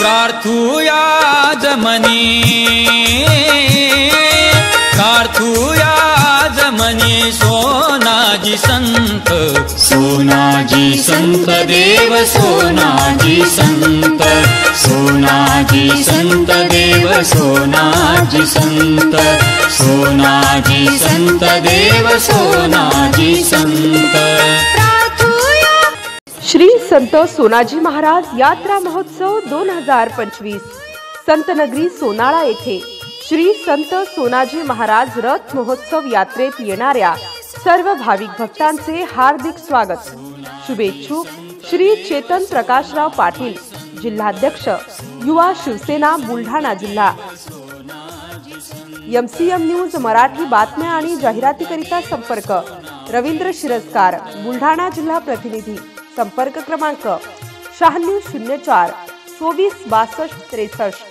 प्रार्थूया जमनी सोनाजी संत देव सोनाजी संत देव सोनाजी संत देव सोनाजी संत। श्री संत सोनाजी महाराज यात्रा महोत्सव 2025 संतनगरी सोनाळा येथे श्री संत सोनाजी महाराज रथ महोत्सव यात्रेत येणाऱ्या सर्व भाविक भक्तांचे हार्दिक स्वागत। शुभेच्छुक श्री चेतन प्रकाशराव पाटील, जिल्हाध्यक्ष युवा शिवसेना बुलढाणा जिल्हा। MCM न्यूज मराठी बातम्या आणि जाहिरातीकरिता संपर्क रवींद्र शिरस्कार, बुलढाणा जिल्हा प्रतिनिधी। संपर्क क्रमांक 9604 24 62 63।